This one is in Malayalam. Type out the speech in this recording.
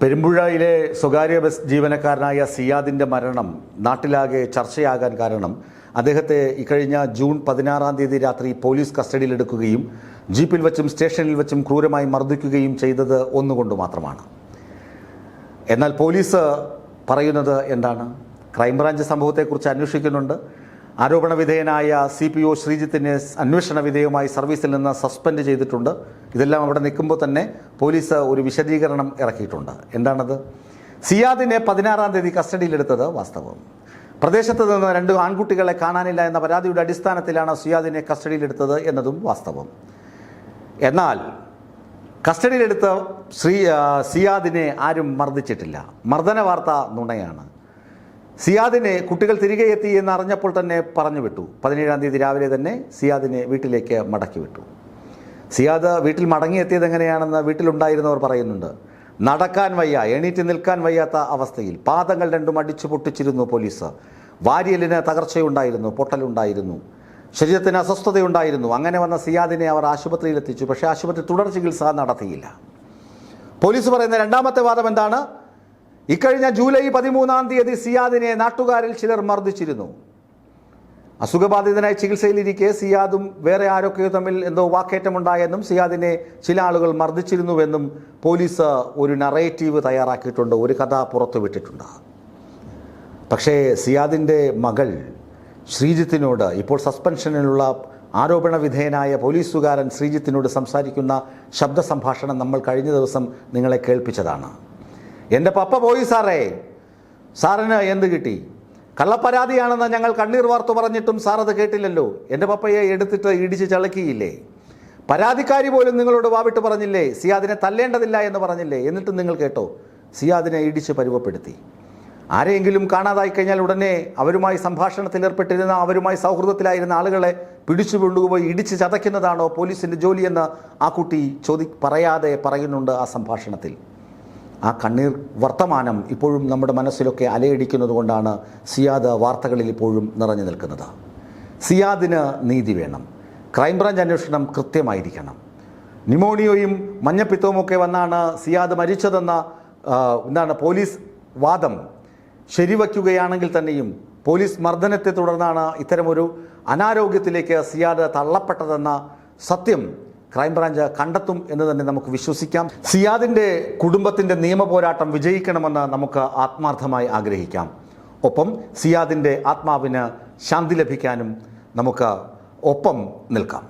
പെരുമ്പുഴയിലെ സ്വകാര്യ ബസ് ജീവനക്കാരനായ സിയാദിൻ്റെ മരണം നാട്ടിലാകെ ചർച്ചയാകാൻ കാരണം അദ്ദേഹത്തെ ഇക്കഴിഞ്ഞ ജൂൺ 16-ാം തീയതി രാത്രി പോലീസ് കസ്റ്റഡിയിലെടുക്കുകയും ജീപ്പിൽ വെച്ചും സ്റ്റേഷനിൽ വെച്ചും ക്രൂരമായി മർദ്ദിക്കുകയും ചെയ്തത് ഒന്നുകൊണ്ട് മാത്രമാണ്. എന്നാൽ പോലീസ് പറയുന്നത് എന്താണ്? ക്രൈംബ്രാഞ്ച് സംഭവത്തെക്കുറിച്ച് അന്വേഷിക്കുന്നുണ്ട്. ആരോപണ വിധേയനായ CPO ശ്രീജിത്തിനെ അന്വേഷണ വിധേയമായി സർവീസിൽ നിന്ന് സസ്പെൻഡ് ചെയ്തിട്ടുണ്ട്. ഇതെല്ലാം അവിടെ നിൽക്കുമ്പോൾ തന്നെ പോലീസ് ഒരു വിശദീകരണം ഇറക്കിയിട്ടുണ്ട്. എന്താണത്? സിയാദിനെ 16-ാം തീയതി കസ്റ്റഡിയിലെടുത്തത് വാസ്തവം. പ്രദേശത്ത് നിന്ന് 2 ആൺകുട്ടികളെ കാണാനില്ല എന്ന പരാതിയുടെ അടിസ്ഥാനത്തിലാണ് സിയാദിനെ കസ്റ്റഡിയിലെടുത്തത് എന്നതും വാസ്തവം. എന്നാൽ കസ്റ്റഡിയിലെടുത്ത സിയാദിനെ ആരും മർദ്ദിച്ചിട്ടില്ല. മർദ്ദന വാർത്ത നുണയാണ്. സിയാദിനെ കുട്ടികൾ തിരികെ എത്തി എന്ന് അറിഞ്ഞപ്പോൾ തന്നെ പറഞ്ഞു വിട്ടു. 17-ാം തീയതി രാവിലെ തന്നെ സിയാദിനെ വീട്ടിലേക്ക് മടക്കി വിട്ടു. സിയാദ് വീട്ടിൽ മടങ്ങിയെത്തിയത് എങ്ങനെയാണെന്ന് വീട്ടിലുണ്ടായിരുന്നവർ പറയുന്നുണ്ട്. നടക്കാൻ വയ്യ, എണീറ്റ് നിൽക്കാൻ വയ്യാത്ത അവസ്ഥയിൽ പാദങ്ങൾ രണ്ടും അടിച്ചു പൊട്ടിച്ചിരുന്നു പോലീസ്. വാരിയലിന് തകർച്ചയുണ്ടായിരുന്നു, പൊട്ടലുണ്ടായിരുന്നു, ശരീരത്തിന് അസ്വസ്ഥതയുണ്ടായിരുന്നു. അങ്ങനെ വന്ന സിയാദിനെ അവർ ആശുപത്രിയിലെത്തിച്ചു. പക്ഷേ ആശുപത്രി തുടർ ചികിത്സ നടത്തിയില്ല. പോലീസ് പറയുന്ന രണ്ടാമത്തെ വാദം എന്താണ്? ഇക്കഴിഞ്ഞ ജൂലൈ 13-ാം തീയതി സിയാദിനെ നാട്ടുകാരിൽ ചിലർ മർദ്ദിച്ചിരുന്നു. അസുഖബാധിതനായി ചികിത്സയിലിരിക്കെ സിയാദും വേറെ ആരൊക്കെയോ തമ്മിൽ എന്തോ വാക്കേറ്റമുണ്ടായെന്നും സിയാദിനെ ചില ആളുകൾ മർദ്ദിച്ചിരുന്നുവെന്നും പോലീസ് ഒരു നറേറ്റീവ് തയ്യാറാക്കിയിട്ടുണ്ട്, ഒരു കഥ പുറത്തുവിട്ടിട്ടുണ്ട്. പക്ഷേ സിയാദിൻ്റെ മകൾ ശ്രീജിത്തിനോട്, ഇപ്പോൾ സസ്പെൻഷനിലുള്ള ആരോപണ വിധേയനായ പോലീസുകാരൻ ശ്രീജിത്തിനോട് സംസാരിക്കുന്ന ശബ്ദ സംഭാഷണം നമ്മൾ കഴിഞ്ഞ ദിവസം നിങ്ങളെ കേൾപ്പിച്ചതാണ്. എൻ്റെ പപ്പ പോയി സാറേ, സാറിന് എന്ത് കിട്ടി? കള്ളപ്പരാതിയാണെന്ന് ഞങ്ങൾ കണ്ണീർ വാർത്തു പറഞ്ഞിട്ടും സാർ അത് കേട്ടില്ലല്ലോ. എൻ്റെ പപ്പയെ എടുത്തിട്ട് ഇടിച്ച് ചളക്കിയില്ലേ? പരാതിക്കാരി പോലും നിങ്ങളോട് വാവിട്ട് പറഞ്ഞില്ലേ? സിയാദിനെ തല്ലേണ്ടതില്ല എന്ന് പറഞ്ഞില്ലേ? എന്നിട്ടും നിങ്ങൾ കേട്ടോ? സിയാദിനെ ഇടിച്ച് പരുവപ്പെടുത്തി. ആരെയെങ്കിലും കാണാതായി കഴിഞ്ഞാൽ ഉടനെ അവരുമായി സംഭാഷണത്തിലേർപ്പെട്ടിരുന്ന, അവരുമായി സൗഹൃദത്തിലായിരുന്ന ആളുകളെ പിടിച്ചു കൊണ്ടുപോയി ഇടിച്ച് ചതയ്ക്കുന്നതാണോ പോലീസിൻ്റെ ജോലിയെന്ന് ആ കുട്ടി പറയാതെ പറയുന്നുണ്ട് ആ സംഭാഷണത്തിൽ. ആ കണ്ണീർ വർത്തമാനം ഇപ്പോഴും നമ്മുടെ മനസ്സിലൊക്കെ അലയടിക്കുന്നത് കൊണ്ടാണ് സിയാദ് വാർത്തകളിൽ ഇപ്പോഴും നിറഞ്ഞു നിൽക്കുന്നത്. സിയാദിന് നീതി വേണം. ക്രൈംബ്രാഞ്ച് അന്വേഷണം കൃത്യമായിരിക്കണം. ന്യൂമോണിയയും മഞ്ഞപ്പിത്തവുമൊക്കെ വന്നാണ് സിയാദ് മരിച്ചതെന്ന പോലീസ് വാദം ശരിവയ്ക്കുകയാണെങ്കിൽ തന്നെയും പോലീസ് മർദ്ദനത്തെ തുടർന്നാണ് ഇത്തരമൊരു അനാരോഗ്യത്തിലേക്ക് സിയാദ് തള്ളപ്പെട്ടതെന്ന സത്യം ക്രൈംബ്രാഞ്ച് കണ്ടെത്തും എന്ന് തന്നെ നമുക്ക് വിശ്വസിക്കാം. സിയാദിൻ്റെ കുടുംബത്തിൻ്റെ നിയമ പോരാട്ടം വിജയിക്കണമെന്ന് നമുക്ക് ആത്മാർത്ഥമായി ആഗ്രഹിക്കാം. ഒപ്പം സിയാദിൻ്റെ ആത്മാവിന് ശാന്തി ലഭിക്കാനും നമുക്ക് ഒപ്പം നിൽക്കാം.